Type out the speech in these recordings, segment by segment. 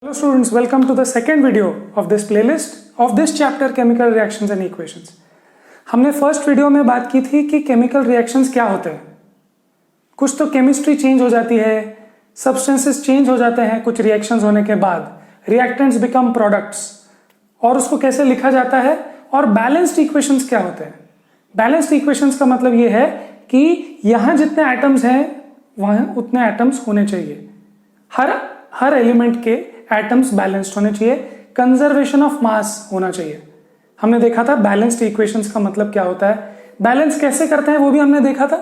Hello students, welcome to the second video of this playlist of this chapter chemical reactions and equations. हमने first video में बात की थी कि chemical reactions क्या होते हैं. कुछ तो केमिस्ट्री चेंज हो जाती है, सब्सटेंसेस चेंज हो जाते हैं कुछ रिएक्शंस होने के बाद, रिएक्टेंट्स बिकम प्रोडक्ट्स, और उसको कैसे लिखा जाता है, और बैलेंस्ड इक्वेशंस क्या होते हैं. बैलेंस्ड इक्वेशंस का मतलब ये है कि यहां जितने एटम्स हैं वहां उतने एटम्स होने चाहिए. हर एलिमेंट के एटम्स बैलेंस्ड होने चाहिए. कंजर्वेशन ऑफ मास होना चाहिए. हमने देखा था बैलेंस्ड इक्वेशंस का मतलब क्या होता है, बैलेंस कैसे करते हैं वो भी हमने देखा था.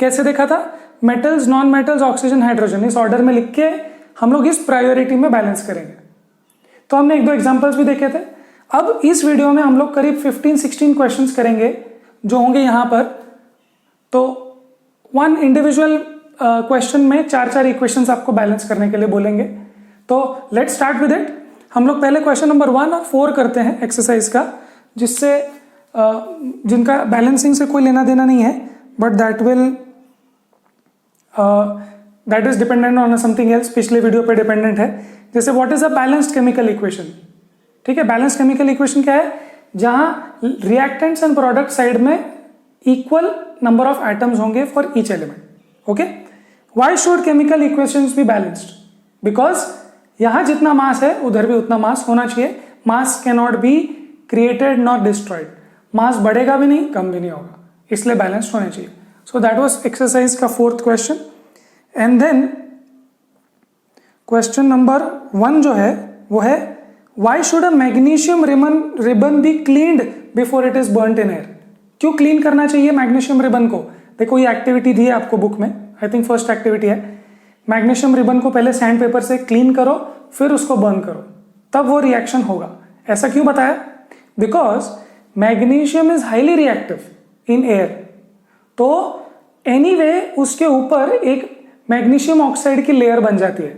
कैसे देखा था? Metals, non metals, oxygen, hydrogen, इस ऑर्डर में लिख के हम लोग इस प्रायोरिटी में बैलेंस करेंगे. तो हमने एक दो एग्जांपल्स भी देखे थे. अब इस वीडियो में हम लोग करीब 15-16 क्वेश्चंस करेंगे जो होंगे यहां पर. तो वन इंडिविजुअल क्वेश्चन में 4-4 इक्वेशंस आपको बैलेंस करने के लिए बोलेंगे. तो लेट्स स्टार्ट विद इट. हम लोग पहले क्वेश्चन नंबर 1 और 4 करते हैं एक्सरसाइज का, जिससे जिनका बैलेंसिंग से कोई लेना देना नहीं है, but that is dependent on something else. पिछले वीडियो पे डिपेंडेंट है. जैसे what is a balanced chemical equation. ठीक है, बैलेंस्ड केमिकल इक्वेशन क्या है? जहां रिएक्टेंट्स एंड प्रोडक्ट साइड में इक्वल नंबर ऑफ एटम्स होंगे for each element. Okay, why should chemical equations be balanced? Because यहां जितना मास है उधर भी उतना मास होना चाहिए. Mass can not be created not destroyed. Mass बढ़ेगा भी नहीं, कम भी नहीं होगा, इसलिए बैलेंस्ड होने चाहिए. सो दैट वाज एक्सरसाइज का 4th question. And then question number 1 जो है वो है, why should a magnesium ribbon be cleaned before it is burnt in air. क्यों क्लीन करना चाहिए मैग्नीशियम रिबन को? देखो ये एक्टिविटी दी है आपको बुक में, आई थिंक फर्स्ट एक्टिविटी है. मैग्नीशियम रिबन को पहले सैंड पेपर से क्लीन करो, फिर उसको बर्न करो, तब वो रिएक्शन होगा. ऐसा क्यों बताया? Because magnesium is highly reactive in air. तो एनीवे उसके ऊपर एक मैग्नीशियम ऑक्साइड की लेयर बन जाती है.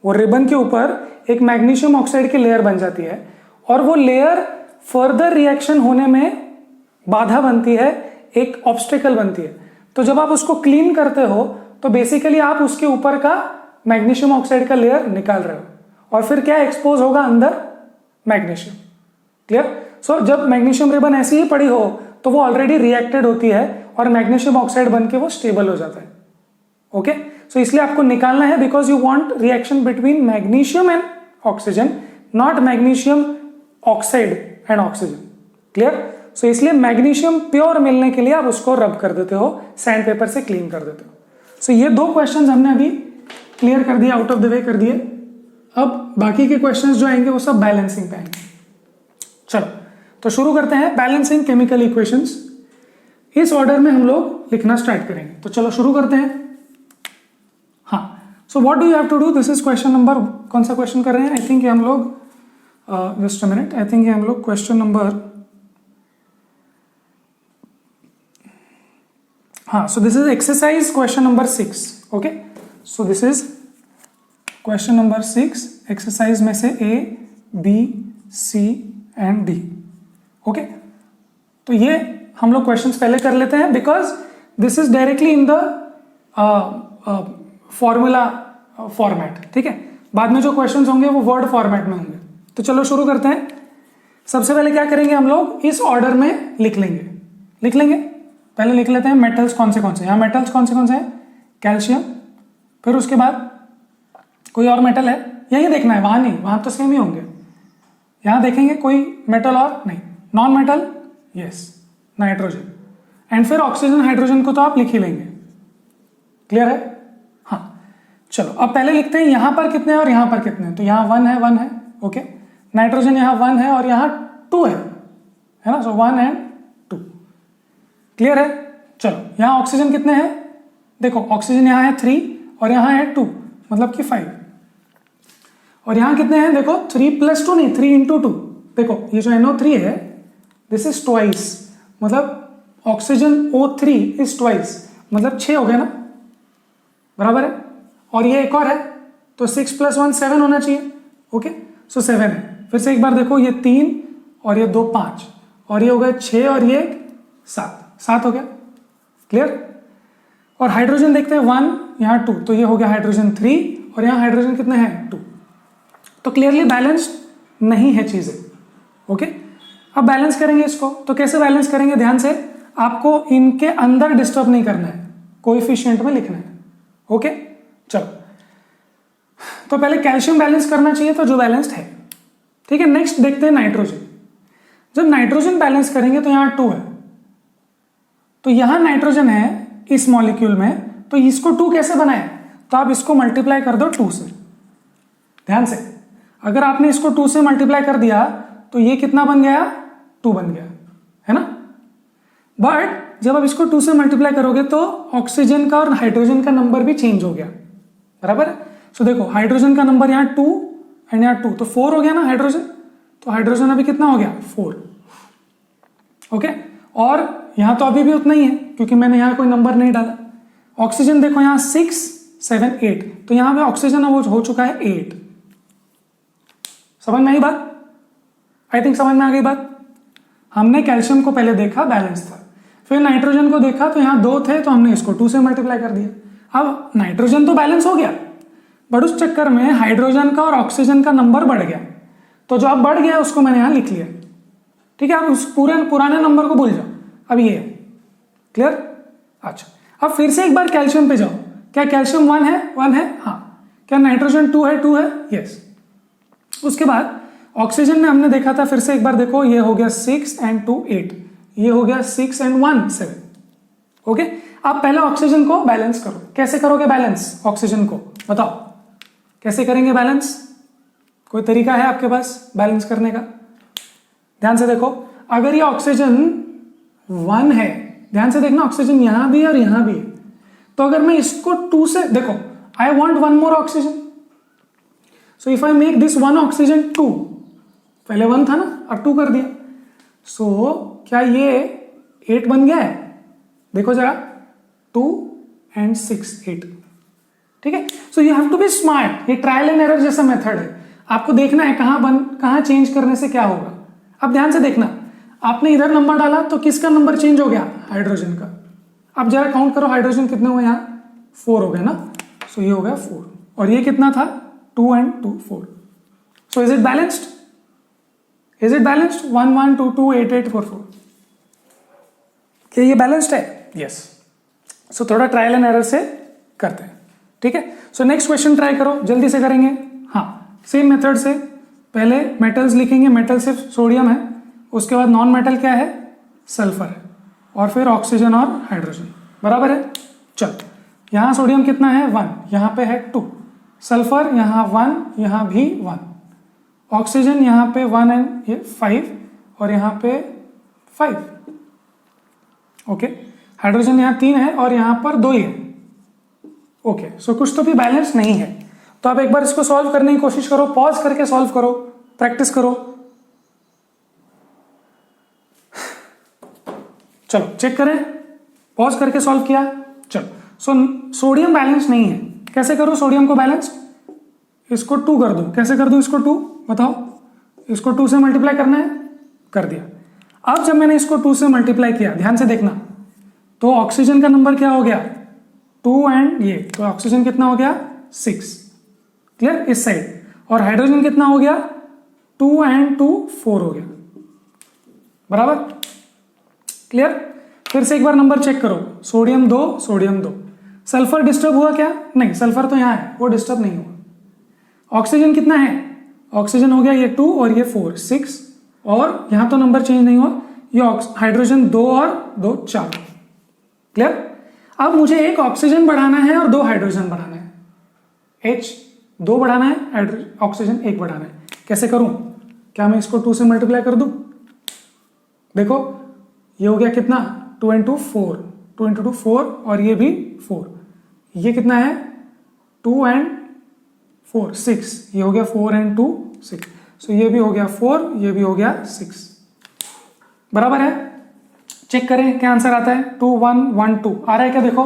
वो रिबन के ऊपर एक मैग्नीशियम ऑक्साइड की लेयर बन जाती है, और वो लेयर फर्दर रिएक्शन होने में बाधा बनती है, एक ऑब्स्टेकल बनती है. तो जब आप उसको क्लीन करते हो तो बेसिकली आप उसके ऊपर का मैग्नीशियम ऑक्साइड का लेयर निकाल रहे हो, और फिर क्या एक्सपोज होगा अंदर? मैग्नीशियम. क्लियर? सो जब मैग्नीशियम रिबन ऐसी ही पड़ी हो तो वो ऑलरेडी रिएक्टेड होती है और मैग्नीशियम ऑक्साइड बन के वो स्टेबल हो जाता है. ओके, सो इसलिए आपको निकालना है, because you want reaction between magnesium and oxygen, not magnesium oxide and oxygen. Clear? So इसलिए मैग्नीशियम प्योर मिलने के लिए आप उसको रब कर देते हो, सैंड पेपर से क्लीन कर देते हो. सो ये 2 क्वेश्चंस हमने अभी क्लियर कर दिए, आउट ऑफ द वे कर दिए. अब बाकी के क्वेश्चंस जो आएंगे वो सब बैलेंसिंग पे आएंगे. चलो तो शुरू करते हैं बैलेंसिंग केमिकल इक्वेशंस. इस ऑर्डर में हम लोग लिखना स्टार्ट करेंगे. तो चलो शुरू करते हैं. हाँ, so what do you have to do? This is question number, कौन सा क्वेश्चन कर रहे हैं? आई थिंक ये हम लोग just a minute, I think ये हम लोग क्वेश्चन नंबर, हाँ, so this is exercise question number 6. okay, so this is question number 6 exercise में से A, B, C and D. okay, तो ये हम लोग क्वेश्चंस पहले कर लेते हैं, because this is directly in the formula format. ठीक है, बाद में जो क्वेश्चंस होंगे वो वर्ड फॉर्मेट में होंगे. तो चलो शुरू करते हैं. सबसे पहले क्या करेंगे, हम लोग इस ऑर्डर में लिख लेंगे. पहले लिख लेते हैं मेटल्स कौन से हैं. यहाँ मेटल्स कौन से हैं? कैल्शियम. फिर उसके बाद कोई और मेटल है? यही देखना है, वहां नहीं, वहां तो सेम ही होंगे. यहाँ देखेंगे कोई मेटल और नहीं. Non metal, yes, nitrogen. And फिर ऑक्सीजन, हाइड्रोजन को तो आप लिख ही लेंगे. क्लियर है? हाँ, चलो अब पहले लिखते हैं यहाँ पर कितने हैं और यहाँ पर कितने हैं. तो यहाँ 1 है. ओके, नाइट्रोजन यहाँ 1 है और यहाँ 2 है ना. सो 1 एंड 2. क्लियर है? चलो यहाँ ऑक्सीजन कितने हैं? देखो ऑक्सीजन यहाँ है 3 और यहाँ है 2, मतलब कि 5. और यहाँ कितने हैं? देखो 3 + 2 नहीं, 3 × 2. देखो ये जो NO3 है, दिस इज ट्वाइस, मतलब ऑक्सीजन O3 इज ट्वाइस, मतलब 6 हो गया ना, बराबर है. और ये एक और है, तो 6 + 1 7 होना चाहिए. ओके, सो 7 है. फिर से एक बार देखो, ये 3 और ये 2 5, और ये हो गया 6 और ये 7 हो गया. क्लियर? और हाइड्रोजन देखते हैं 1, यहाँ 2, तो ये हो गया हाइड्रोजन 3 और यहाँ हाइड्रोजन कितने हैं? 2. तो क्लियरली बैलेंस्ड नहीं है चीजें। ओके, अब बैलेंस करेंगे इसको, तो कैसे बैलेंस करेंगे, ध्यान से, आपको इनके अंदर डिस्टर्ब नहीं करना है, कोएफिशिएंट में लिखना है। ओके, चलो, तो पहले कैल्शियम बैलेंस करना चाहिए, तो जो बैलेंस्ड है। ठीक है, नेक्स्ट देखते हैं नाइट्रोजन। जब नाइट्रोजन बैलेंस करेंगे तो यहां 2 है, तो यहां नाइट्रोजन है इस मॉलिक्यूल में, तो इसको 2 कैसे बनाए, तो आप इसको मल्टीप्लाई कर दो 2 से। ध्यान से, अगर आपने इसको 2 से मल्टीप्लाई कर दिया तो ये कितना बन गया, 2 बन गया, है ना। बट जब आप इसको 2 से मल्टीप्लाई करोगे तो ऑक्सीजन का और हाइड्रोजन का नंबर भी चेंज हो गया, बराबर है। सो देखो, हाइड्रोजन का नंबर यहाँ 2 एंड यहाँ 2, तो 4 हो गया ना हाइड्रोजन, तो हाइड्रोजन अभी कितना हो गया, 4। ओके, और यहां तो अभी भी उतना ही है क्योंकि मैंने यहां कोई नंबर नहीं डाला। ऑक्सीजन देखो यहां 6, 7, 8, तो यहां पे ऑक्सीजन अब हो चुका है 8। समझ में आई बात, आई थिंक समझ में आ गई बात। हमने कैल्शियम को पहले देखा बैलेंस था, फिर नाइट्रोजन को देखा तो यहां 2 थे, तो हमने इसको 2 से मल्टीप्लाई कर दिया। अब नाइट्रोजन तो बैलेंस हो गया, बट उस चक्कर में हाइड्रोजन का और ऑक्सीजन का नंबर बढ़ गया, तो जो अब बढ़ गया उसको मैंने यहां लिख लिया। ठीक है, आप उस पूरे पुराने नंबर को भूल जाओ, अब ये है क्लियर। अच्छा, अब फिर से एक बार कैल्शियम पे जाओ, क्या कैल्शियम 1 है, 1 है, हाँ। क्या नाइट्रोजन 2 है, 2 है, यस। उसके बाद ऑक्सीजन में हमने देखा था, फिर से एक बार देखो, ये हो गया 6 एंड 2 8, ये हो गया 6 एंड 1 7। ओके, आप पहले ऑक्सीजन को बैलेंस करो। कैसे करोगे बैलेंस ऑक्सीजन को, बताओ कैसे करेंगे बैलेंस, कोई तरीका है आपके पास बैलेंस करने का। ध्यान से देखो, अगर ये ऑक्सीजन 1 है, ध्यान से देखना, ऑक्सीजन यहां भी है और यहां भी है, तो अगर मैं इसको 2 से, देखो, I want 1 more oxygen, so if I make this 1 oxygen 2, पहले 1 था ना, अब 2 कर दिया, सो क्या ये 8 बन गया है, देखो जरा, 2 एंड 6 8। ठीक है, so you have to be smart, ये ट्रायल एंड एरर जैसा मेथड है, आपको देखना है कहां चेंज करने से क्या होगा। अब ध्यान से देखना, आपने इधर नंबर डाला तो किसका नंबर चेंज हो गया, हाइड्रोजन का। अब जरा काउंट करो, हाइड्रोजन कितने हुए, यहाँ 4 हो गए ना, सो ये हो गया 4, और ये कितना था, 2 and 2 4। So is it balanced, is it balanced, 1 1 2 2 8 8 4 4। क्या ये बैलेंस्ड है, यस। सो थोड़ा ट्रायल एंड एरर से करते हैं। ठीक है, सो नेक्स्ट क्वेश्चन ट्राई करो, जल्दी से करेंगे। हाँ, सेम मेथड से पहले मेटल्स लिखेंगे, मेटल सिर्फ सोडियम है, उसके बाद नॉन मेटल क्या है, सल्फर है, और फिर ऑक्सीजन और हाइड्रोजन, बराबर है। चल, यहाँ सोडियम कितना है, 1, यहाँ पे है 2, सल्फर यहाँ 1, यहाँ भी 1, ऑक्सीजन यहाँ पे 1 एंड ये 5, और यहाँ पे 5। ओके, हाइड्रोजन यहाँ 3 है और यहाँ पर 2 ही है। ओके, सो कुछ तो भी बैलेंस नहीं है, तो आप एक बार इसको सॉल्व करने की कोशिश करो, पॉज करके सॉल्व करो, प्रैक्टिस करो। चलो चेक करें, पॉज करके सॉल्व किया। चलो, सो सोडियम बैलेंस नहीं है, कैसे करो सोडियम को बैलेंस, इसको 2 कर दो, कैसे कर दो इसको 2, बताओ, इसको 2 से मल्टीप्लाई करना है, कर दिया। अब जब मैंने इसको 2 से मल्टीप्लाई किया, ध्यान से देखना, तो ऑक्सीजन का नंबर क्या हो गया, 2 एंड ये, तो ऑक्सीजन कितना हो गया, 6, क्लियर, इस साइड, और हाइड्रोजन कितना हो गया, 2 एंड 2 4 हो गया, बराबर, क्लियर। फिर से एक बार नंबर चेक करो, सोडियम 2, सोडियम 2, सल्फर डिस्टर्ब हुआ क्या, नहीं, सल्फर तो यहां है, वो डिस्टर्ब नहीं हुआ। ऑक्सीजन कितना है, ऑक्सीजन हो गया ये 2 और ये 4 6, और यहां तो नंबर चेंज नहीं हुआ, ये हाइड्रोजन 2 और 2 4, क्लियर। अब मुझे एक ऑक्सीजन बढ़ाना है और 2 हाइड्रोजन बढ़ाना है, H 2 बढ़ाना है, ऑक्सीजन 1 बढ़ाना है, कैसे करूं, क्या मैं इसको 2 से मल्टीप्लाई कर दूं, देखो ये हो गया कितना, 2 एंड 2 4, 2 इंटू 2 4, और ये भी 4, ये कितना है, 2 एंड 4 6, ये हो गया 4 एंड 2 6, सो ये भी हो गया 4, ये भी हो गया 6, बराबर है। चेक करें क्या आंसर आता है, 2 1 1 2 आ रहा है क्या, देखो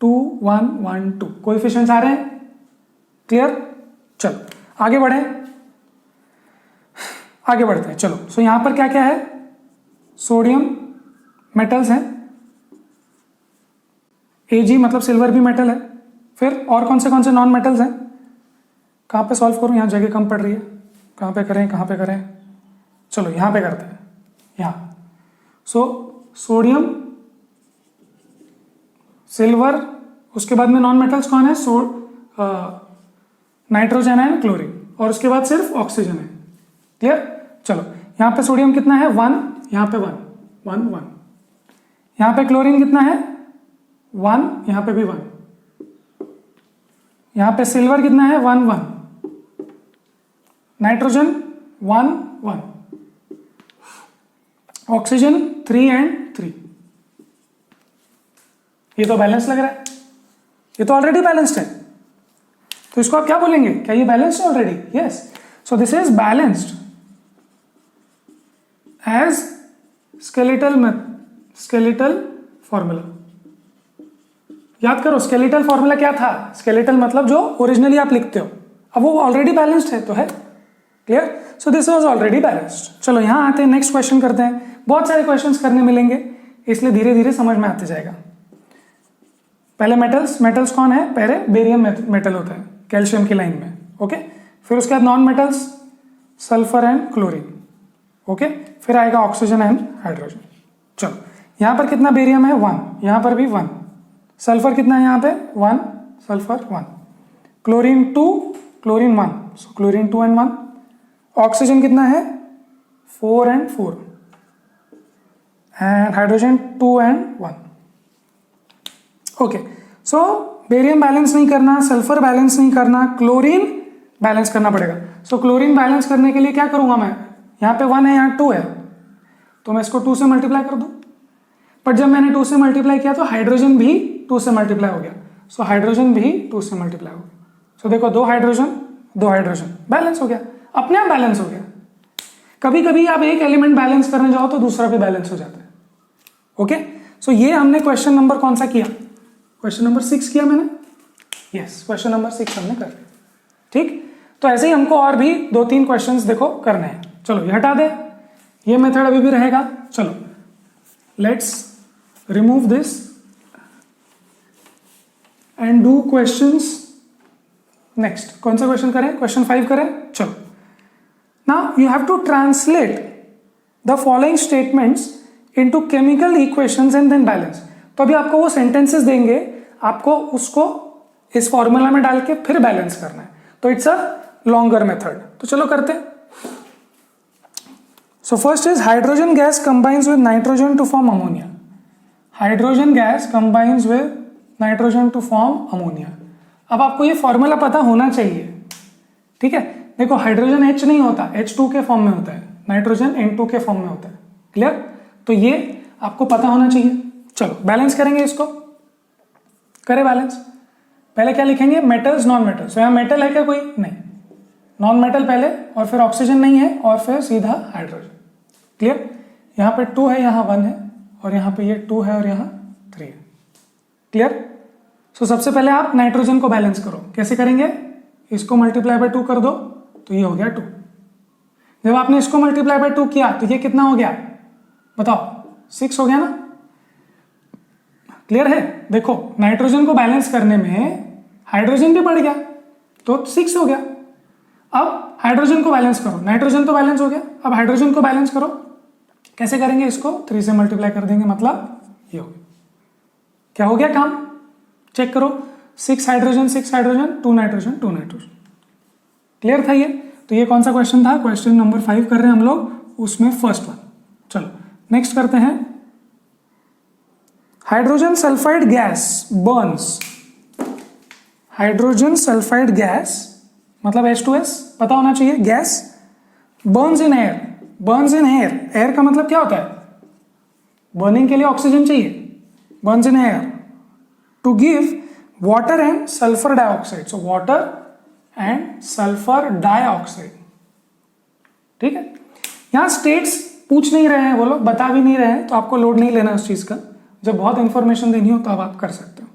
2 1 1 2 कोएफिशिएंट्स आ रहे हैं, क्लियर। चलो आगे बढ़े, आगे बढ़ते हैं, चलो। सो यहां पर क्या क्या है, सोडियम मेटल्स हैं, Ag मतलब सिल्वर भी मेटल है, फिर और कौन से नॉन मेटल्स हैं, कहाँ पे सॉल्व करूँ, यहाँ जगह कम पड़ रही है, कहाँ पे करें कहाँ पे करें, चलो यहाँ पे करते हैं, यहाँ। सो सोडियम, सिल्वर, उसके बाद में नॉन मेटल्स कौन है, नाइट्रोजन एंड क्लोरीन, और उसके बाद सिर्फ ऑक्सीजन है। क्लियर। चलो यहाँ पे सोडियम कितना है 1, यहाँ पे 1 1 1, यहाँ पे क्लोरीन कितना है 1, यहाँ पे भी 1, यहाँ पे सिल्वर कितना है 1 1, नाइट्रोजन 1 1, ऑक्सीजन 3 एंड 3। ये तो बैलेंस लग रहा है, ये तो ऑलरेडी बैलेंस्ड है, तो इसको आप क्या बोलेंगे, क्या ये बैलेंस्ड है already? Yes. So this is balanced as skeletal formula. याद करो स्केलेटल फॉर्मूला क्या था, स्केलेटल मतलब जो ओरिजिनली आप लिखते हो, अब वो ऑलरेडी बैलेंस्ड है तो है। Clear. So this was already balanced. चलो यहां आते हैं, नेक्स्ट क्वेश्चन करते हैं। बहुत सारे क्वेश्चंस करने मिलेंगे, इसलिए धीरे धीरे समझ में आते जाएगा। पहले मेटल्स कौन है, पहले बेरियम मेटल होता है कैल्शियम की लाइन में, ओके। फिर उसके बाद non metals sulphur and chlorine, okay. फिर आएगा ऑक्सीजन एंड हाइड्रोजन। चलो यहां पर कितना बेरियम है 1, यहां पर भी 1, सल्फर कितना है यहाँ पे 1, sulphur 1, chlorine 2, chlorine 1, so chlorine 2 and 1, oxygen कितना है 4 and 4, and hydrogen 2 and 1। Okay, so barium balance नहीं करना, सल्फर बैलेंस नहीं करना, क्लोरीन बैलेंस करना पड़ेगा। सो क्लोरीन बैलेंस करने के लिए क्या करूंगा मैं, यहाँ पे 1 है यहाँ 2 है, तो मैं इसको 2 से मल्टीप्लाई कर दूं। बट जब मैंने 2 से मल्टीप्लाई किया तो हाइड्रोजन भी 2 से मल्टीप्लाई हो गया, सो हाइड्रोजन भी 2 से मल्टीप्लाई हो गया। सो देखो 2 हाइड्रोजन बैलेंस हो गया, अपने आप बैलेंस हो गया। कभी कभी आप एक एलिमेंट बैलेंस करने जाओ तो दूसरा भी बैलेंस हो जाता है। ओके, सो ये हमने क्वेश्चन नंबर कौन सा किया, क्वेश्चन नंबर 6 किया मैंने, यस क्वेश्चन नंबर 6 हमने कर लिया। ठीक, तो ऐसे ही हमको और भी 2-3 क्वेश्चंस देखो करने हैं। चलो ये हटा दे, ये मेथड अभी भी रहेगा। चलो let's remove this and do questions next. कौन सा क्वेश्चन करें, क्वेश्चन 5 करें। चलो now you have to translate the following statements into chemical equations and then balance. तो अभी आपको वो सेंटेंसेस देंगे, आपको उसको इस फॉर्मूला में डाल के फिर बैलेंस करना है, तो इट्स अ लॉन्गर मेथड। तो चलो करते हैं। So first is hydrogen gas combines with nitrogen to form ammonia. Hydrogen gas combines with nitrogen to form ammonia. अब आपको ये फॉर्मूला पता होना चाहिए, ठीक है। देखो हाइड्रोजन H नहीं होता, H2 के फॉर्म में होता है, नाइट्रोजन N2 के फॉर्म में होता है। क्लियर, तो ये आपको पता होना चाहिए। चलो बैलेंस करेंगे इसको, करें बैलेंस। पहले क्या लिखेंगे, मेटल्स नॉन मेटल्स। तो यहाँ मेटल है क्या कोई, नहीं, नॉन मेटल पहले, और फिर ऑक्सीजन नहीं है, और फिर सीधा हाइड्रोजन। क्लियर, यहाँ पे 2 है, यहाँ 1 है, और यहाँ पे ये 2 है और यहाँ 3 है। क्लियर। सो सबसे पहले आप नाइट्रोजन को बैलेंस करो। कैसे करेंगे, इसको मल्टीप्लाई बाय 2 कर दो तो ये हो गया 2। जब आपने इसको मल्टीप्लाई बाय 2 किया तो ये कितना हो गया बताओ, 6 हो गया ना। क्लियर है, देखो नाइट्रोजन को बैलेंस करने में हाइड्रोजन भी बढ़ गया तो 6 हो गया। अब हाइड्रोजन को बैलेंस करो, नाइट्रोजन तो बैलेंस हो गया, अब हाइड्रोजन को बैलेंस करो। कैसे करेंगे, इसको 3 से मल्टीप्लाई कर देंगे, मतलब ये हो गया। क्या हो गया काम, चेक करो, 6 हाइड्रोजन 2 नाइट्रोजन 2 नाइट्रोजन। क्लियर था ये। तो ये कौन सा क्वेश्चन था, क्वेश्चन नंबर 5 कर रहे हैं हम लोग, उसमें फर्स्ट वन। चलो नेक्स्ट करते हैं। Hydrogen sulphide gas Burns, hydrogen sulphide gas मतलब H2S पता होना चाहिए, gas Burns in air, Burns in air. Air का मतलब क्या होता है, बर्निंग के लिए ऑक्सीजन चाहिए, burns in air to give water and sulphur dioxide. So water and sulphur dioxide. ठीक है, यहां स्टेट्स पूछ नहीं रहे हैं वो लोग, बता भी नहीं रहे हैं, तो आपको लोड नहीं लेना उस चीज का। जब बहुत इंफॉर्मेशन देनी हो तो अब आप कर सकते हो।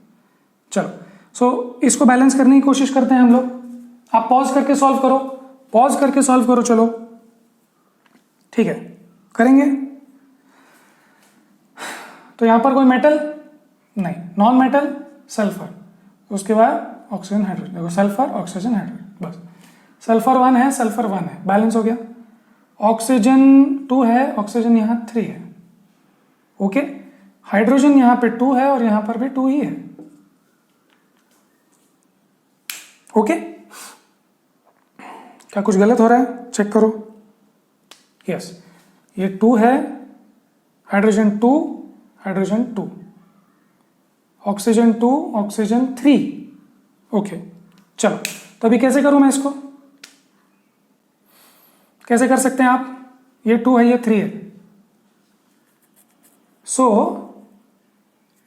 चलो सो इसको बैलेंस करने की कोशिश करते हैं हम लोग। आप पॉज करके सॉल्व करो, पॉज करके सॉल्व करो। चलो ठीक है, करेंगे। तो यहां पर कोई मेटल नहीं, नॉन मेटल सल्फर, उसके बाद ऑक्सीजन हाइड्रोजन। देखो सल्फर ऑक्सीजन हाइड्रोजन, बस सल्फर 1 है, सल्फर 1 है, बैलेंस हो गया। ऑक्सीजन 2 है, ऑक्सीजन यहाँ 3 है। ओके, हाइड्रोजन यहाँ पे 2 है और यहाँ पर भी 2 ही है। ओके, क्या कुछ गलत हो रहा है? चेक करो। यस, ये 2 है, hydrogen 2, hydrogen 2, oxygen 2, oxygen 3। Okay, चलो तो अभी कैसे करूं मैं इसको? कैसे कर सकते हैं आप? ये 2 है, ये 3 है। So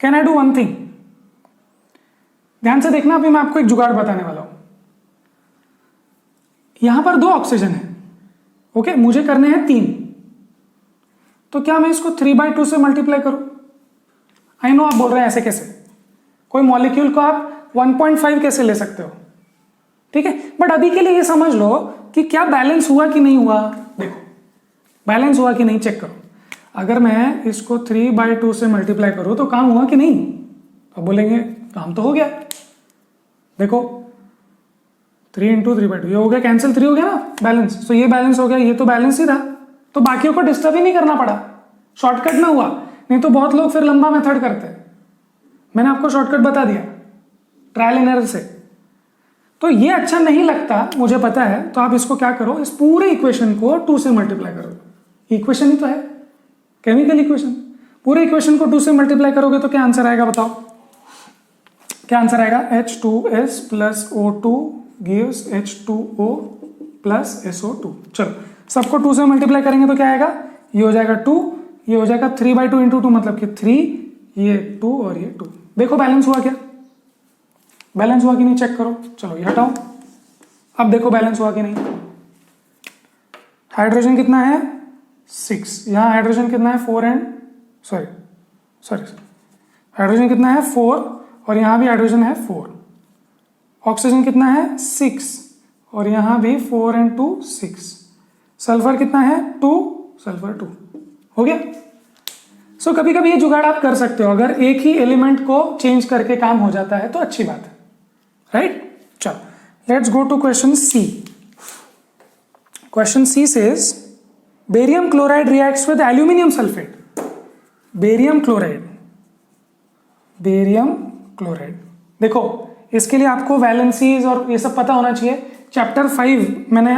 can I do one thing? ध्यान से देखना, अभी मैं आपको एक जुगाड़ बताने वाला हूं। यहां पर 2 ऑक्सीजन है, ओके, मुझे करने हैं 3। तो क्या मैं इसको 3/2 से मल्टीप्लाई करूं? आई नो आप बोल रहे हैं ऐसे कैसे, कोई मॉलिक्यूल को आप 1.5 कैसे ले सकते हो, ठीक है, बट अभी के लिए ये समझ लो कि क्या बैलेंस हुआ कि नहीं हुआ। देखो बैलेंस हुआ कि नहीं चेक करो। अगर मैं इसको 3/2 से मल्टीप्लाई करूं तो काम हुआ कि नहीं? तो बोलेंगे काम तो हो गया। देखो 3 × 3/2 ये हो गया, कैंसिल 3 हो गया ना, बैलेंस। तो ये बैलेंस हो गया, ये तो बैलेंस ही था, तो बाकियों को डिस्टर्ब ही नहीं करना पड़ा, शॉर्टकट में हुआ। नहीं तो बहुत लोग फिर लंबा मेथड करते हैं, मैंने आपको शॉर्टकट बता दिया ट्रायल एंड एरर से। तो ये अच्छा नहीं लगता, मुझे पता है। तो आप इसको क्या करो, इस पूरे इक्वेशन को 2 से मल्टीप्लाई करो। इक्वेशन ही तो है, केमिकल इक्वेशन। पूरे इक्वेशन को 2 से मल्टीप्लाई करोगे तो क्या आंसर आएगा बताओ? क्या आंसर आएगा? H2S + O2 gives H2O + SO2। चलो सबको 2 से मल्टीप्लाई करेंगे तो क्या आएगा? ये हो जाएगा 2, ये हो जाएगा 3/2 × 2 मतलब कि 3, ये 2 और ये 2। देखो बैलेंस हुआ क्या? बैलेंस हुआ कि नहीं चेक करो। चलो ये हटाओ, अब देखो बैलेंस हुआ कि नहीं। हाइड्रोजन कितना है? 6। यहाँ हाइड्रोजन कितना है? 4 एंड सॉरी हाइड्रोजन कितना है? 4, और यहाँ भी हाइड्रोजन है 4। ऑक्सीजन कितना है? 6, और यहाँ भी 4 एंड 2 6। सल्फर कितना है? 2, सल्फर 2। हो गया। सो कभी कभी ये जुगाड़ आप कर सकते हो, अगर एक ही एलिमेंट को चेंज करके काम हो जाता है तो अच्छी बात है, राइट। चलो let's go to question C. Question C says barium chloride reacts with aluminium sulphate. Barium chloride, barium chloride. देखो इसके लिए आपको वैलेंसीज और ये सब पता होना चाहिए। चैप्टर 5 मैंने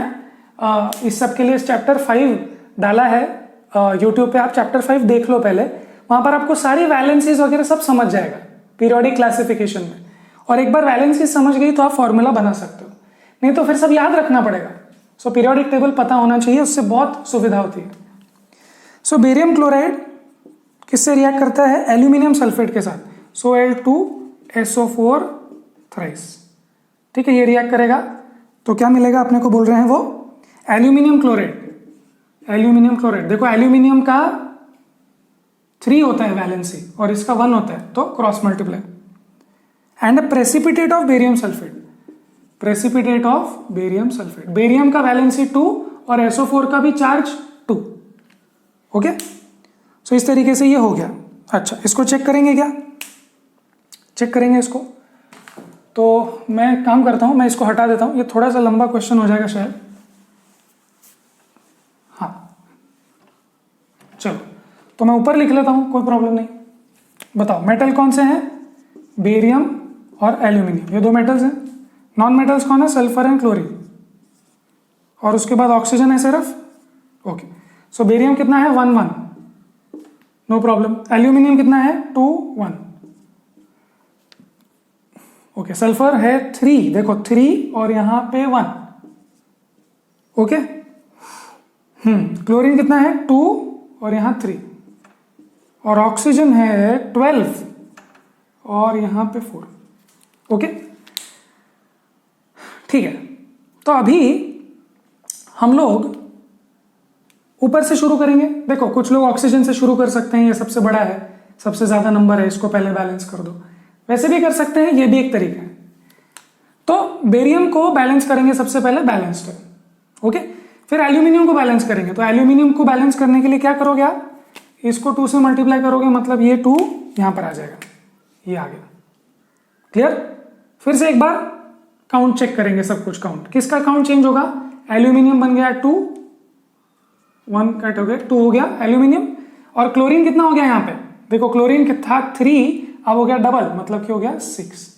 इस सब के लिए चैप्टर 5 डाला है यूट्यूब पे, आप चैप्टर 5 देख लो पहले, वहां पर आपको सारी वैलेंसीज वगैरह सब समझ जाएगा पीरियोडिक क्लासिफिकेशन में। और एक बार वैलेंसीज समझ गई तो आप फॉर्मूला बना सकते हो, नहीं तो फिर सब याद रखना पड़ेगा। सो पीरियोडिक टेबल पता होना चाहिए, उससे बहुत सुविधा होती है। सो बेरियम क्लोराइड किससे रिएक्ट करता है? एल्यूमिनियम सल्फेट के साथ। सो Al2SO4 थ्राइस, ठीक है, ये रिएक्ट करेगा तो क्या मिलेगा अपने को? बोल रहे हैं वो एल्यूमिनियम क्लोराइड। एल्यूमिनियम क्लोराइड, देखो एल्यूमिनियम का 3 होता है वैलेंसी और इसका 1 होता है, तो cross multiply. And precipitate of barium sulphate, precipitate of barium sulphate. Barium का वैलेंसी 2 और SO4 का भी चार्ज 2। ओके, सो इस तरीके से ये हो गया। अच्छा इसको चेक करेंगे क्या? चेक करेंगे इसको। तो मैं काम करता हूं, मैं इसको हटा देता हूं, ये थोड़ा सा लंबा क्वेश्चन हो जाएगा शायद। हाँ चलो, तो मैं ऊपर लिख लेता हूं, कोई प्रॉब्लम नहीं। बताओ मेटल कौन से हैं? बेरियम और एल्यूमिनियम, ये 2 मेटल्स हैं। नॉन मेटल्स कौन है? सल्फर एंड क्लोरीन, और उसके बाद ऑक्सीजन है सिर्फ। ओके, सो बेरियम कितना है? 1 1, नो प्रॉब्लम। एल्यूमिनियम कितना है? 2 1। ओके, सल्फर है 3, देखो 3 और यहां पे 1। ओके, क्लोरीन कितना है? 2 और यहां 3, और ऑक्सीजन है 12 और यहां पे 4। ओके ठीक है, तो अभी हम लोग ऊपर से शुरू करेंगे। देखो कुछ लोग ऑक्सीजन से शुरू कर सकते हैं, ये सबसे बड़ा है, सबसे ज्यादा नंबर है, इसको पहले बैलेंस कर दो। वैसे भी कर सकते हैं, ये भी एक तरीका है। तो बेरियम को बैलेंस करेंगे सबसे पहले, बैलेंस्ड है। ओके, फिर एल्यूमिनियम को बैलेंस करेंगे। तो एल्यूमिनियम को बैलेंस करने के लिए क्या करोगे आप? इसको 2 से मल्टीप्लाई करोगे, मतलब ये 2 यहां पर आ जाएगा, ये आ गया। क्लियर? फिर से एक बार काउंट चेक करेंगे, सब कुछ काउंट, किसका काउंट चेंज होगा, एल्यूमिनियम बन गया 2, 1 कट हो गया, 2 हो गया एल्यूमिनियम, और क्लोरीन कितना हो गया यहाँ पे, देखो क्लोरीन था 3, अब हो गया डबल, मतलब क्या हो गया 6,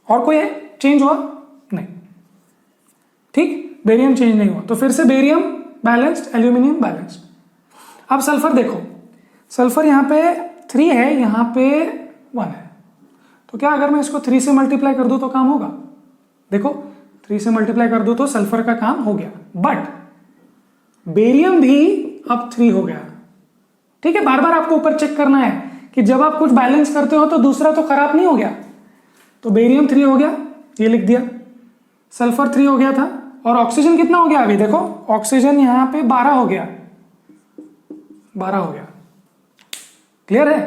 और कोई चेंज हुआ नहीं, ठीक, बेरियम चेंज नहीं हुआ, तो फिर से बेरियम बैलेंस्ड, एल्यूमिनियम बैलेंस्ड। अब सल्फर देखो, सल्फर यहाँ पे 3 है, यहाँ पे 1 है, तो क्या अगर मैं इसको 3 से मल्टीप्लाई कर दूं तो काम होगा, देखो 3 से मल्टीप्लाई कर दूं तो सल्फर का काम हो गया, बट बेरियम भी अब 3 हो गया, ठीक है। बार बार आपको ऊपर चेक करना है कि जब आप कुछ बैलेंस करते हो तो दूसरा तो खराब नहीं हो गया, तो बेरियम 3 हो गया, ये लिख दिया, सल्फर 3 हो गया था, और ऑक्सीजन कितना हो गया अभी, देखो ऑक्सीजन यहां पे 12 हो गया, 12 हो गया, क्लियर है,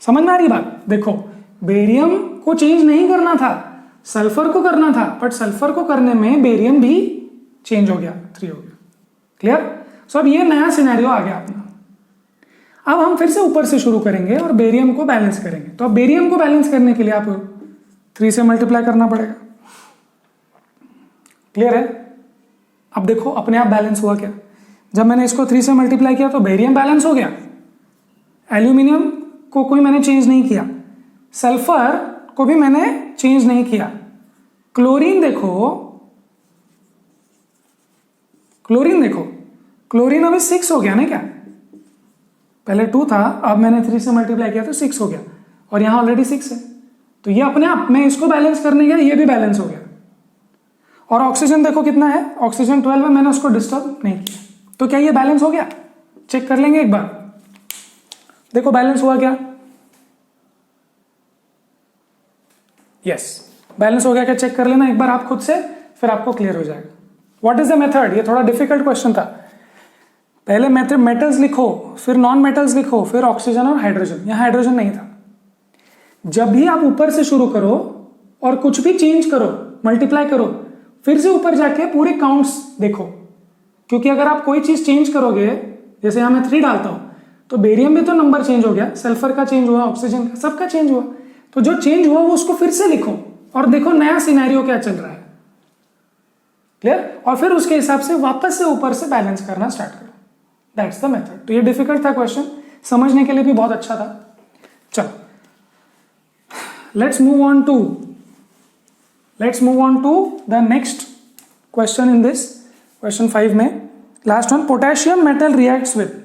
समझ में आ रही बात। देखो बेरियम को चेंज नहीं करना था, सल्फर को करना था, बट सल्फर को करने में बेरियम भी चेंज हो गया, 3 हो गया, क्लियर। सो अब ये नया सिनेरियो आ गया अपना। अब हम फिर से ऊपर से शुरू करेंगे और बेरियम को बैलेंस करेंगे, तो अब बेरियम को बैलेंस करने के लिए आपको 3 से मल्टीप्लाई करना पड़ेगा, क्लियर है। अब देखो अपने आप बैलेंस हुआ क्या, जब मैंने इसको 3 से मल्टीप्लाई किया तो बेरियम बैलेंस हो गया, एल्यूमिनियम को कोई मैंने चेंज नहीं किया, सल्फर को भी मैंने चेंज नहीं किया, क्लोरीन देखो, क्लोरीन देखो, क्लोरीन अभी 6 हो गया ना, क्या पहले 2 था, अब मैंने 3 से मल्टीप्लाई किया तो 6 हो गया, और यहां ऑलरेडी 6 है, तो ये अपने आप में इसको बैलेंस करने गया, ये भी बैलेंस हो गया। और ऑक्सीजन देखो कितना है, ऑक्सीजन 12 है, मैंने उसको डिस्टर्ब नहीं किया, तो क्या ये बैलेंस हो गया, चेक कर लेंगे एक बार, देखो बैलेंस हुआ क्या, यस बैलेंस हो गया क्या, चेक कर लेना एक बार आप खुद से, फिर आपको क्लियर हो जाएगा। व्हाट इज द मेथड, ये थोड़ा डिफिकल्ट क्वेश्चन था, पहले मेथड मेटल्स लिखो, फिर नॉन मेटल्स लिखो, फिर ऑक्सीजन और हाइड्रोजन, यहां हाइड्रोजन नहीं था। जब भी आप ऊपर से शुरू करो और कुछ भी चेंज करो, मल्टीप्लाई करो, फिर से ऊपर जाके पूरे काउंट्स देखो, क्योंकि अगर आप कोई चीज चेंज करोगे, जैसे यहां मैं 3 डालता हूं, तो बेरियम भी तो नंबर चेंज हो गया, सल्फर का चेंज हुआ, ऑक्सीजन का, सबका चेंज हुआ, तो जो चेंज हुआ वो उसको फिर से लिखो और देखो नया सिनेरियो क्या चल रहा है, क्लियर, और फिर उसके हिसाब से वापस से ऊपर से बैलेंस करना स्टार्ट करो, दैट्स द मेथड। तो ये डिफिकल्ट था क्वेश्चन, समझने के लिए भी बहुत अच्छा था। चलो let's move on to the next question in this, question 5 में last one, potassium metal reacts with,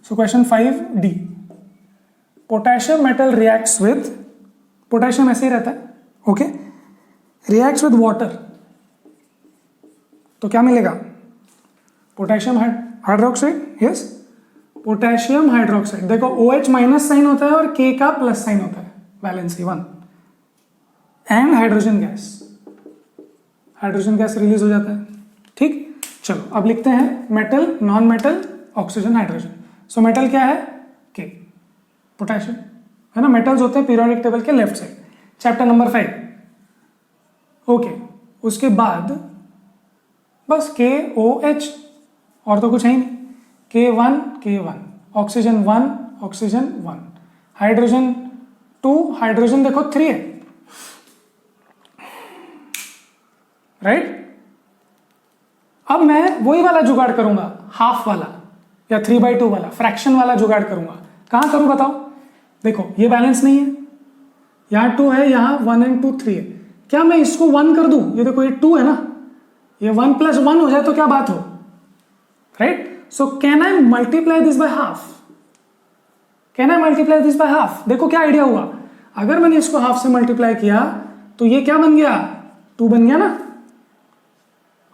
so question 5D, potassium metal reacts with, potassium ऐसे ही रहता है, ओके, रिएक्ट्स विद वाटर, तो क्या मिलेगा, potassium hydroxide, yes potassium hydroxide, देखो OH minus sign होता है और K का प्लस साइन होता है, valency 1, and hydrogen gas release हो जाता है, ठीक। चलो अब लिखते हैं metal, non metal, oxygen, hydrogen. So metal क्या है, K, पोटेशियम है ना, मेटल्स होते हैं पीरियोडिक टेबल के left side, chapter number 5, okay. उसके बाद बस KOH, और तो कुछ है ही नहीं, K1, oxygen 1, oxygen 1, hydrogen 2, hydrogen देखो 3 है, राइट। अब मैं वही वाला जुगाड़ करूंगा, हाफ वाला या 3/2 वाला, फ्रैक्शन वाला जुगाड़ करूंगा। कहां करूं बताओ, देखो ये बैलेंस नहीं है, यहां 2 है, यहां 1 and 2 3 है, क्या मैं इसको 1 कर दूं, ये देखो ये 2 है ना, ये 1 + 1 हो जाए तो क्या बात हो, right. So can I multiply this by half, देखो क्या आइडिया हुआ, अगर मैंने इसको हाफ से मल्टीप्लाई किया तो ये क्या बन गया, 2 बन गया ना,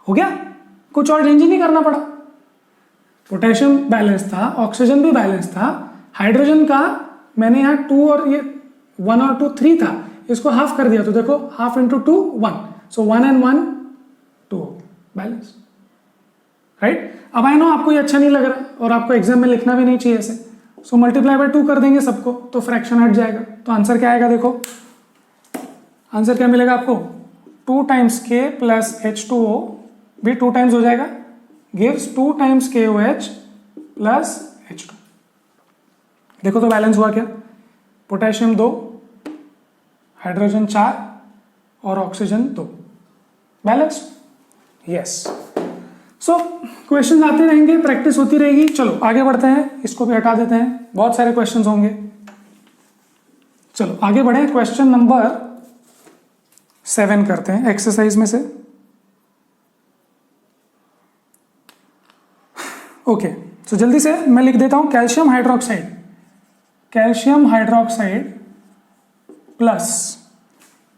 हो गया, कुछ और चेंज ही नहीं करना पड़ा। पोटेशियम बैलेंस था, ऑक्सीजन भी बैलेंस था, हाइड्रोजन का मैंने यहाँ 2 और ये 1 और 2 3 था, इसको हाफ कर दिया, तो देखो half into 2 1, so 1 and 1 2, balance, right. अब आई नो आपको ये अच्छा नहीं लग रहा और आपको एग्जाम में लिखना भी नहीं चाहिए ऐसे, सो मल्टीप्लाई बाय 2 कर देंगे सबको, तो फ्रैक्शन हट जाएगा, तो आंसर क्या आएगा, देखो आंसर क्या मिलेगा आपको, 2 times K + H2O भी 2 times हो जाएगा, गिव्स 2 times KOH + H2। देखो तो बैलेंस हुआ क्या, पोटेशियम 2, हाइड्रोजन 4, और oxygen 2। Balanced? Yes. So question आते रहेंगे, प्रैक्टिस होती रहेगी। चलो आगे बढ़ते हैं, इसको भी हटा देते हैं, बहुत सारे क्वेश्चंस होंगे। चलो आगे बढ़े, क्वेश्चन नंबर 7 करते हैं एक्सरसाइज में से। ओके, तो जल्दी से मैं लिख देता हूं, calcium hydroxide plus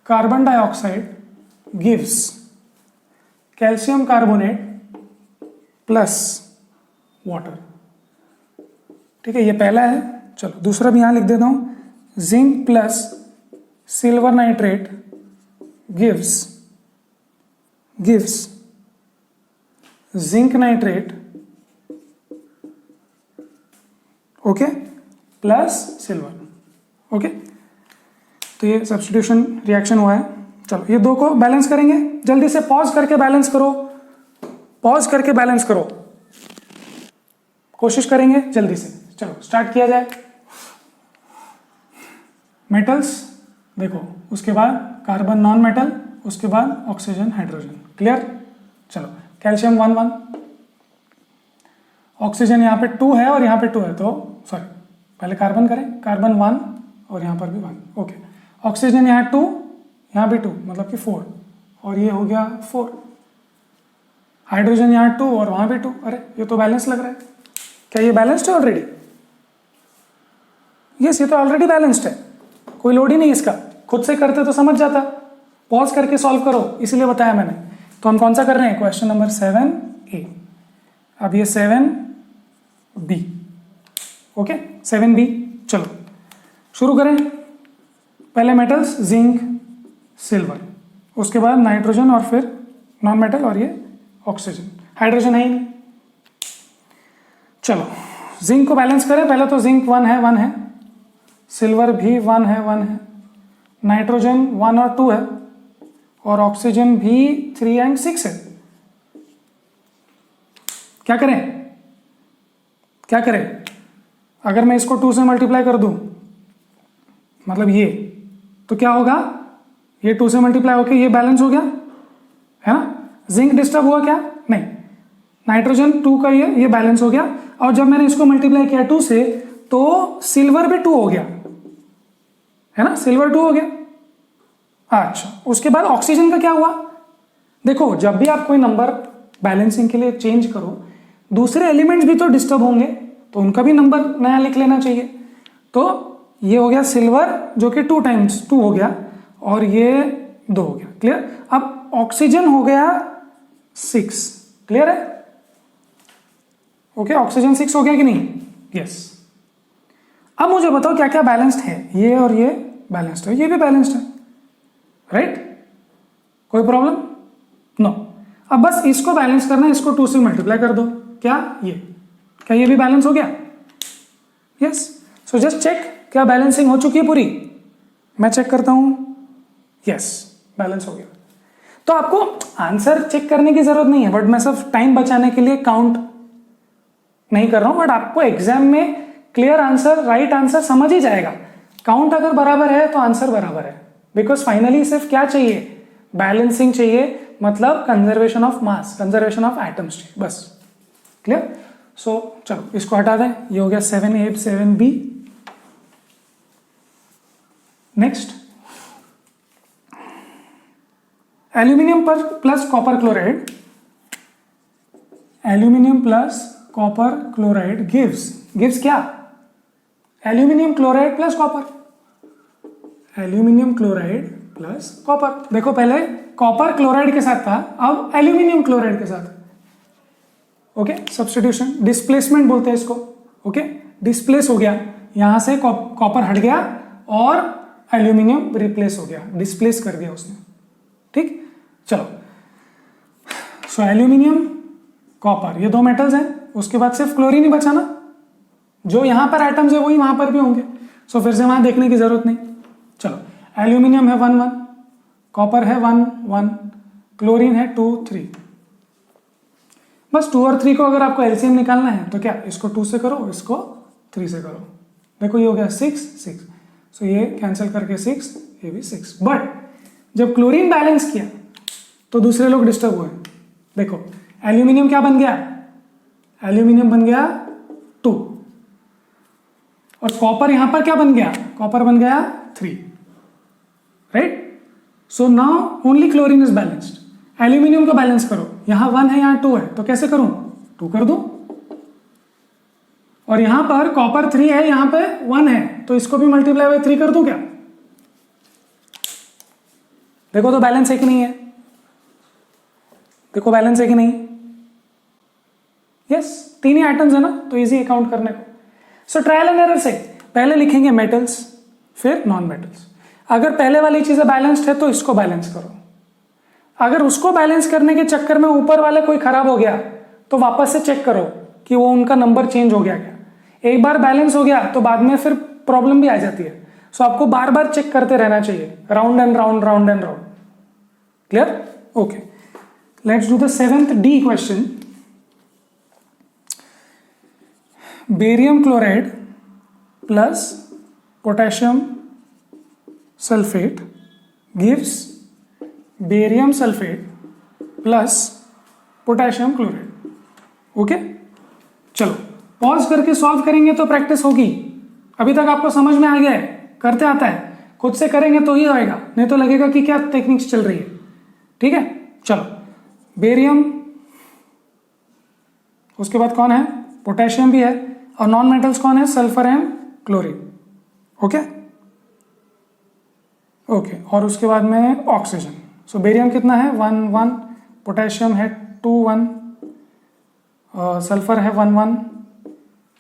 carbon dioxide gives calcium carbonate plus water. ठीक है, ये पहला है। चलो दूसरा भी यहां लिख देता हूं, zinc plus silver nitrate gives zinc nitrate, okay, plus silver. Okay, तो ये सब्स्टिट्यूशन रिएक्शन हुआ है। चलो ये दो को बैलेंस करेंगे, जल्दी से पॉज करके बैलेंस करो, कोशिश करेंगे जल्दी से। चलो स्टार्ट किया जाए। मेटल्स देखो, उसके बाद कार्बन नॉन मेटल, उसके बाद ऑक्सीजन हाइड्रोजन। क्लियर? चलो कैल्शियम 1 1, ऑक्सीजन यहाँ पे 2 है और यहाँ पे 2 है, तो सॉरी पहले कार्बन करें, कार्बन 1 और यहाँ पर भी 1। ओके, ऑक्सीजन यहाँ 2, यहाँ भी 2, मतलब कि 4, और ये हो गया 4। हाइड्रोजन यहाँ 2 और वहाँ भी 2। अरे ये तो बैलेंस लग रहा है। क्या ये बैलेंस्ड है ऑलरेडी? यस, ये तो ऑलरेडी बैलेंस्ड है, कोई लोड ही नहीं इसका। खुद से करते तो समझ जाता, पॉज करके सॉल्व करो, इसलिए बताया मैंने। तो हम कौन सा कर रहे हैं? Question number 7A। अब ये 7B। Okay, 7B। चलो शुरू करें। पहले मेटल्स, जिंक, सिल्वर, उसके बाद नाइट्रोजन और फिर नॉन मेटल और ये ऑक्सीजन। हाइड्रोजन है ही नहीं। चलो जिंक को बैलेंस करें। पहले तो जिंक 1 है, सिल्वर भी 1 है, नाइट्रोजन 1 और 2 है, और ऑक्सीजन भी 3 और 6 है। क्या करें? अगर मैं इसको 2 से मल्टीप्लाई कर दूं, मतलब ये, तो क्या होगा? ये 2 से मल्टीप्लाई होके ये बैलेंस हो गया, है ना? जिंक डिस्टर्ब हुआ क्या? नहीं। नाइट्रोजन 2 का ये बैलेंस हो गया, और जब मैंने इसको मल्टीप्लाई किया 2 से, तो सिल्वर भी 2 हो गया, है ना? सिल्वर 2 हो गया। अच्छा, उसके बाद ऑक्सीजन का क्या हुआ? देखो, जब भी आप कोई नंबर बैलेंसिंग के लिए चेंज करो, दूसरे एलिमेंट्स भी तो डिस्टर्ब होंगे, तो उनका भी नंबर नया लिख लेना चाहिए। तो ये हो गया सिल्वर, जो कि 2 टाइम्स 2 हो गया, और ये 2 हो गया। क्लियर? अब ऑक्सीजन हो गया 6। क्लियर है? ओके, ऑक्सीजन 6 हो गया कि नहीं? यस। अब मुझे बताओ क्या क्या बैलेंस्ड है? ये और ये बैलेंस्ड है, ये भी बैलेंस्ड है, राइट? कोई प्रॉब्लम? नो। अब बस इसको बैलेंस करना है, इसको 2 से मल्टीप्लाई कर दो। क्या ये भी बैलेंस हो गया? यस। सो जस्ट चेक, क्या बैलेंसिंग हो चुकी है पूरी? मैं चेक करता हूं। यस, बैलेंस हो गया। तो आपको आंसर चेक करने की जरूरत नहीं है, बट मैं सिर्फ टाइम बचाने के लिए काउंट नहीं कर रहा हूं, बट आपको एग्जाम में क्लियर आंसर, राइट आंसर समझ ही जाएगा। काउंट अगर बराबर है तो आंसर बराबर है, बिकॉज फाइनली सिर्फ क्या चाहिए? बैलेंसिंग चाहिए, मतलब conservation of mass, conservation of atoms चाहिए, बस। क्लियर? सो चलो इसको हटा दें। ये हो गया 7A 7B। Next, aluminium plus copper chloride, aluminium plus copper chloride gives क्या? Aluminium chloride plus copper, aluminium chloride plus copper. देखो पहले कॉपर क्लोराइड के साथ था, अब एल्यूमिनियम क्लोराइड के साथ। ओके, सब्स्टिट्यूशन, डिस्प्लेसमेंट बोलते हैं इसको। ओके, डिस्प्लेस हो गया, यहां से कॉपर हट गया और एल्यूमिनियम रिप्लेस हो गया, डिस्प्लेस कर दिया उसने। ठीक, चलो। सो एल्यूमिनियम, कॉपर, ये 2 मेटल्स हैं। उसके बाद सिर्फ क्लोरीन ही बचा ना, जो यहां पर एटम्स है वही वहां पर भी होंगे, सो फिर से वहां देखने की जरूरत नहीं। चलो, एल्यूमिनियम है 1 1, कॉपर है 1 1, क्लोरीन है 2 3। बस 2 और 3 को अगर आपको एलसीएम निकालना है तो क्या, इसको 2 से करो, इसको 3 से करो। देखो ये हो गया 6 6, सो ये कैंसिल करके 6, ये भी 6। बट जब क्लोरीन बैलेंस किया तो दूसरे लोग डिस्टर्ब हुए। देखो एल्यूमिनियम क्या बन गया, एल्यूमिनियम बन गया 2, और कॉपर यहां पर क्या बन गया, कॉपर बन गया 3, right. So now only chlorine is balanced. Aluminium को बैलेंस करो, यहां 1 है यहां 2 है, तो कैसे करूं, 2 कर दूं। और यहां पर कॉपर 3 है यहां पे 1 है, तो इसको भी मल्टीप्लाई बाय 3 कर दूं क्या। देखो तो बैलेंस है कि नहीं है, देखो बैलेंस है कि नहीं, यस, 3 ही आइटम्स है ना, तो इजी अकाउंट करने को। सो ट्रायल एंड एरर से पहले लिखेंगे मेटल्स फिर नॉन मेटल्स। अगर पहले वाली चीजें बैलेंस्ड है तो इसको बैलेंस करो, अगर उसको बैलेंस करने के चक्कर में ऊपर वाले कोई खराब हो गया तो वापस से चेक करो कि वो उनका नंबर चेंज हो गया क्या। एक बार बैलेंस हो गया तो बाद में फिर प्रॉब्लम भी आ जाती है। सो आपको बार बार चेक करते रहना चाहिए, round and round, round and round. Clear, okay. Let's do the 7th D question. Barium chloride plus potassium sulphate gives barium sulphate plus potassium chloride. Okay, चलो पॉज करके सॉल्व करेंगे तो प्रैक्टिस होगी। अभी तक आपको समझ में आ गया है, करते आता है, खुद से करेंगे तो ही होएगा, नहीं तो लगेगा कि क्या टेक्निक्स चल रही है। ठीक है, चलो बेरियम, उसके बाद कौन है, पोटेशियम भी है, और नॉन मेटल्स कौन है, sulphur and chlorine. Okay okay, और उसके बाद में ऑक्सीजन। सो बेरियम कितना है 1 1, पोटेशियम है 2 1, सल्फर है 1 1,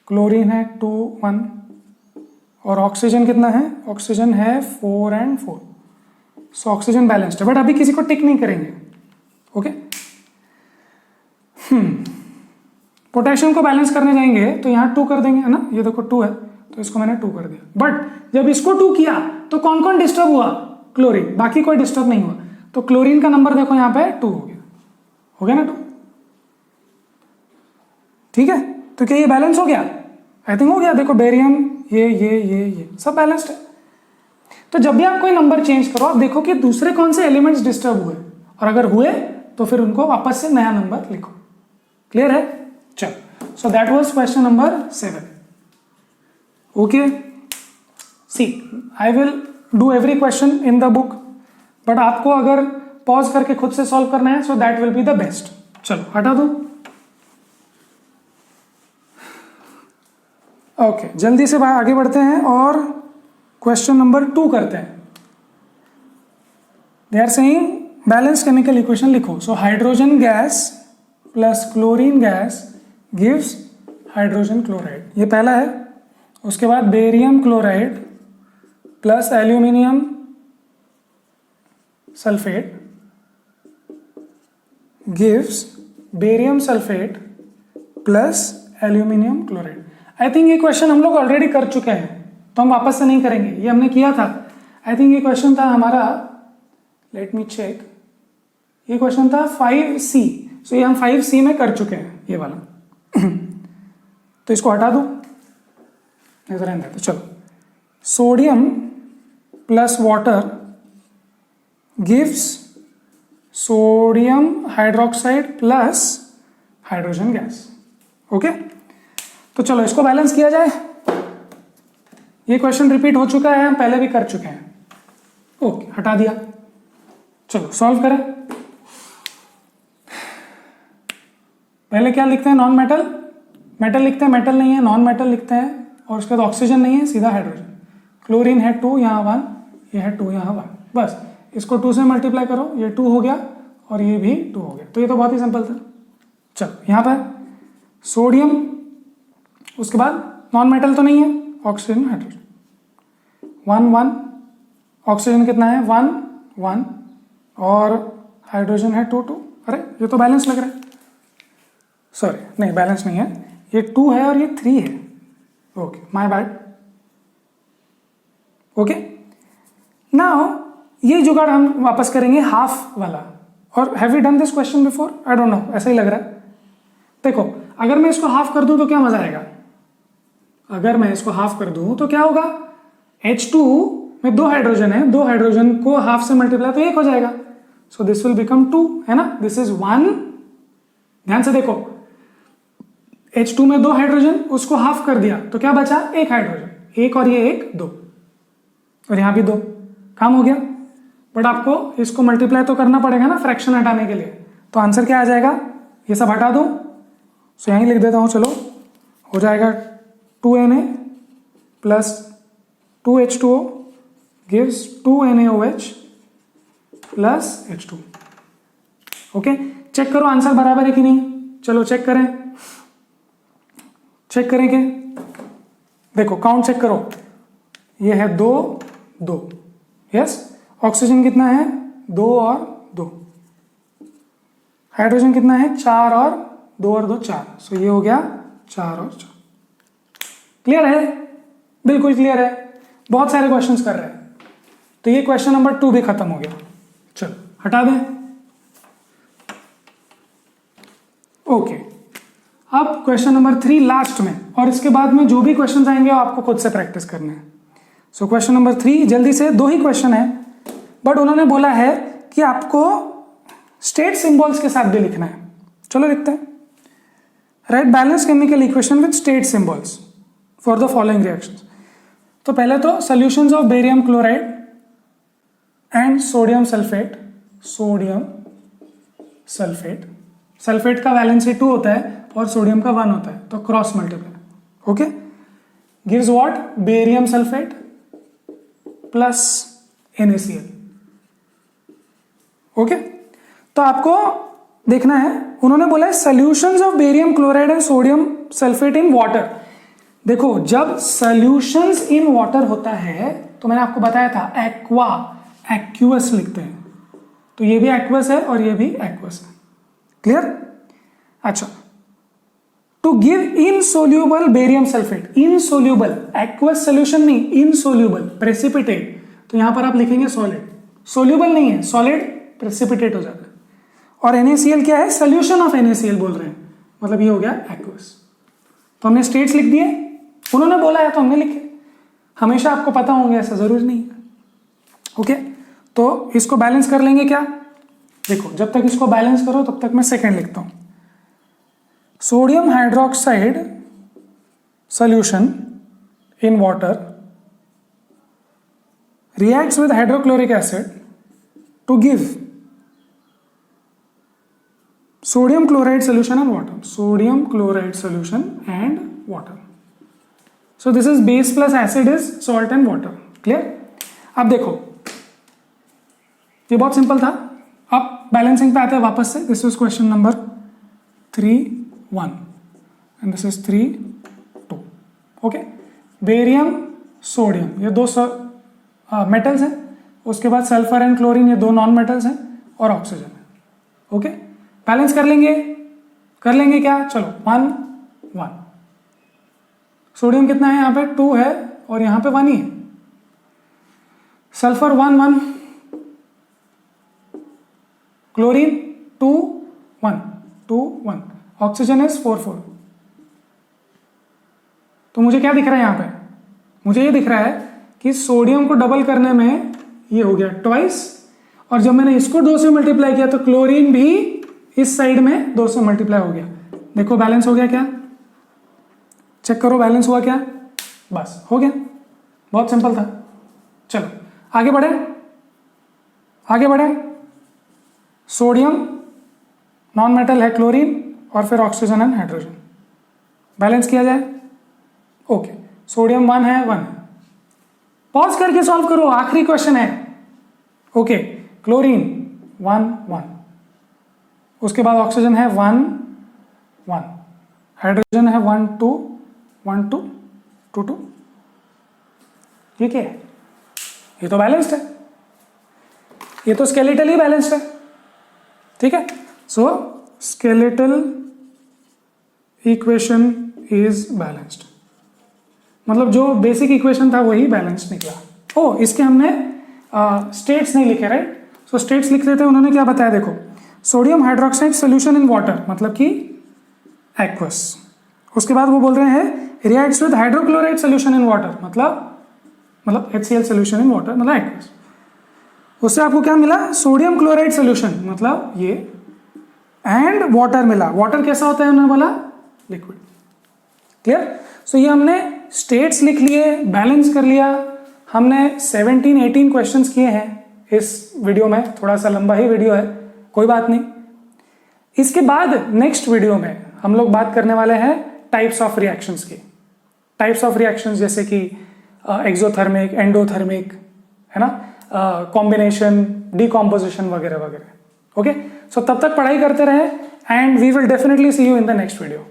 क्लोरीन है 2 1, और ऑक्सीजन कितना है, ऑक्सीजन है 4 एंड 4। सो ऑक्सीजन बैलेंस्ड है, बट अभी किसी को टिक नहीं करेंगे। ओके, पोटेशियम को बैलेंस करने जाएंगे तो यहाँ 2 कर देंगे, है ना, ये देखो 2 है तो इसको मैंने 2 कर दिया। बट जब इसको 2 किया तो कौन कौन डिस्टर्ब हुआ, क्लोरीन, बाकी कोई डिस्टर्ब नहीं हुआ। तो क्लोरीन का नंबर देखो यहाँ पे 2 हो गया ना 2। ठीक है, तो क्या ये बैलेंस हो गया, आई थिंक हो गया। देखो बेरियम ये सब बैलेंस्ड है। तो जब भी आप कोई नंबर चेंज करो आप देखो कि दूसरे कौन से एलिमेंट्स डिस्टर्ब हुए, और अगर हुए तो फिर उनको वापस से नया नंबर लिखो। क्लियर है, चलो। So that was question number 7। Okay, see I will do every question in the book, but आपको अगर पॉज करके खुद से सॉल्व करना है so that will be the best. चलो हटा दो। ओके, जल्दी से आगे बढ़ते हैं और क्वेश्चन नंबर 2 करते हैं। They are saying balance chemical equation लिखो। So hydrogen gas plus chlorine gas gives hydrogen chloride, ये पहला है। उसके बाद barium chloride plus aluminium sulphate gives barium sulphate plus aluminium chloride. I think ये क्वेश्चन हम लोग ऑलरेडी कर चुके हैं तो हम वापस से नहीं करेंगे, ये हमने किया था। आई थिंक ये क्वेश्चन था हमारा, लेट मी चेक, ये क्वेश्चन था 5C। सो ये हम 5C में कर चुके हैं ये वाला। तो इसको हटा दो, नहीं तो रहने देते। चलो, sodium plus water gives sodium hydroxide plus hydrogen gas. Okay, तो चलो इसको बैलेंस किया जाए। ये क्वेश्चन रिपीट हो चुका है, हम पहले भी कर चुके हैं। ओके, हटा दिया। चलो सॉल्व करें। पहले क्या लिखते हैं, नॉन मेटल, मेटल लिखते हैं, मेटल नहीं है, नॉन मेटल लिखते हैं, और उसके बाद ऑक्सीजन नहीं है, सीधा हाइड्रोजन। क्लोरीन है 2, यहाँ 1, ये है 2, यहाँ 1। बस इसको 2 से मल्टीप्लाई करो, ये 2 हो गया और ये भी 2 हो गया। तो ये तो बहुत ही सिंपल था। चलो यहाँ पर सोडियम, उसके बाद नॉन मेटल तो नहीं है, ऑक्सीजन हाइड्रोजन, 1 1, ऑक्सीजन कितना है 1 1, और हाइड्रोजन है 2 2। अरे ये तो बैलेंस लग रहा है, सॉरी नहीं बैलेंस नहीं है, ये 2 है और ये 3 है। Okay, my bad. Okay, now ये जुगाड़ हम वापस करेंगे हाफ वाला। और have we done this question before, I don't know, ऐसा ही लग रहा है। देखो अगर मैं इसको हाफ कर दूं तो क्या मजा आएगा, अगर मैं इसको हाफ कर दूं तो क्या होगा, H2 में 2 हाइड्रोजन है, 2 हाइड्रोजन को हाफ से मल्टीप्लाई तो 1 हो जाएगा, सो दिस विल बिकम 2, है ना, दिस इज 1। ध्यान से देखो, H2 में 2 हाइड्रोजन, उसको हाफ कर दिया तो क्या बचा, 1 हाइड्रोजन, 1 और ये 1 2, और यहां भी 2, काम हो गया। बट आपको इसको मल्टीप्लाई तो करना पड़ेगा ना फ्रैक्शन हटाने के लिए, तो आंसर क्या आ जाएगा, ये सब हटा दो, सो यहीं लिख देता हूं, चलो हो जाएगा 2Na plus 2H2O gives 2NaOH plus H2। Okay, check करो आंसर बराबर है कि नहीं, चलो चेक करें, चेक करें क्या, देखो काउंट चेक करो, ये है 2 2, यस, ऑक्सीजन कितना है 2 और 2, हाइड्रोजन कितना है 4 और 2 और 2 4, सो ये हो गया 4 और 4। क्लियर है, बिल्कुल क्लियर है, बहुत सारे क्वेश्चंस कर रहे हैं, तो ये क्वेश्चन नंबर 2 भी खत्म हो गया, चलो हटा दें। ओके, अब क्वेश्चन नंबर 3 लास्ट में, और इसके बाद में जो भी क्वेश्चन आएंगे वो आपको खुद से प्रैक्टिस करने हैं। सो क्वेश्चन नंबर 3 जल्दी से, 2 ही क्वेश्चन है, बट उन्होंने बोला है कि आपको स्टेट सिंबल्स के साथ भी लिखना है। चलो लिखते हैं, right balance chemical equation with state symbols for the following reactions. तो पहले तो solutions of barium chloride and sodium sulphate, sodium sulphate, sulphate का वैलेंसी 2 होता है और सोडियम का 1 होता है, तो cross multiply, okay, gives what, barium sulphate plus NaCl। Okay, तो आपको देखना है, उन्होंने बोला है solutions of barium chloride and sodium sulphate in water. देखो जब सॉल्यूशंस इन वाटर होता है तो मैंने आपको बताया था एक्वा, एक्वस लिखते हैं, तो ये भी एक्वस है और ये भी एक्वस है, क्लियर। अच्छा, to give insoluble barium sulphate, insoluble, aqueous solution नहीं, इनसोल्यूबल प्रेसिपिटेट, तो यहां पर आप लिखेंगे सॉलिड, सोल्यूबल नहीं है, सॉलिड प्रेसिपिटेट हो जाता है, और NaCl क्या है, सोल्यूशन ऑफ NaCl बोल रहे हैं, मतलब ये हो गया एक्वस। तो हमने स्टेट्स लिख दिए, उन्होंने बोला है तो हमने लिखे, हमेशा आपको पता होंगे ऐसा जरूरी नहीं है, ओके। तो इसको बैलेंस कर लेंगे क्या, देखो जब तक इसको बैलेंस करो तब तक मैं सेकेंड लिखता हूं, sodium hydroxide solution in water reacts with hydrochloric acid to give sodium chloride solution and water, sodium chloride solution and water. So this is base plus acid is salt and water. Clear? अब देखो ये बहुत simple था, अब balancing पे आते हैं वापस से। This is question number 3(1) and this is 3(2). Okay, barium sodium ये दो मेटल्स हैं, उसके बाद सल्फर एंड क्लोरीन ये दो नॉन मेटल्स हैं और ऑक्सीजन है। ओके, बैलेंस कर लेंगे क्या, चलो 1 1। सोडियम कितना है यहाँ पे 2 है और यहाँ पे 1 ही है। Sulphur 1 1, chlorine 2 1 2 1, oxygen is 4 4। तो मुझे क्या दिख रहा है यहाँ पे, मुझे ये दिख रहा है कि सोडियम को डबल करने में ये हो गया ट्वाइस, और जब मैंने इसको 2 से मल्टीप्लाई किया तो क्लोरीन भी इस साइड में 2 से मल्टीप्लाई हो गया। देखो बैलेंस हो गया क्या, चेक करो बैलेंस हुआ क्या, बस हो गया, बहुत सिंपल था। चलो आगे बढ़े। सोडियम नॉन मेटल है क्लोरीन और फिर ऑक्सीजन एंड हाइड्रोजन, बैलेंस किया जाए। ओके, सोडियम 1 है 1, पॉज करके सॉल्व करो, आखिरी क्वेश्चन है। ओके, क्लोरीन 1 1, उसके बाद ऑक्सीजन है 1 1, हाइड्रोजन है 1 2 1 2 2 2। ये क्या है, ये तो बैलेंस्ड है, ये तो स्केलेटली बैलेंस्ड है, ठीक है। सो स्केलेटल इक्वेशन इज बैलेंस्ड, मतलब जो बेसिक इक्वेशन था वही बैलेंस्ड निकला। ओ, इसके हमने स्टेट्स नहीं लिखे, राइट। सो स्टेट्स लिख रहे थे, उन्होंने क्या बताया, देखो sodium hydroxide solution in water मतलब कि एक्वस। उसके बाद वो बोल रहे हैं reacts with hydrochloride solution in water मतलब मतलब HCl सोल्यूशन इन वाटर मतलब एक्वस। उससे आपको क्या मिला, सोडियम क्लोराइड सोल्यूशन, मतलब ये एंड वाटर मिला। वाटर कैसा होता है उन्होंने बोला, लिक्विड। क्लियर? सो ये हमने स्टेट्स लिख लिए, बैलेंस कर लिया। हमने 17-18 क्वेश्चंस किए हैं इस वीडियो में, थोड़ा सा लंबा ही वीडियो है, कोई बात नहीं। इसके बाद नेक्स्ट वीडियो में हम लोग बात करने वाले हैं टाइप्स ऑफ रिएक्शंस की। टाइप्स ऑफ रिएक्शंस जैसे कि एक्सोथर्मिक, एंडोथर्मिक, है ना, कॉम्बिनेशन, डिकॉम्पोजिशन वगैरह वगैरह। ओके, सो तब तक पढ़ाई करते रहें and we will definitely see you in the next video.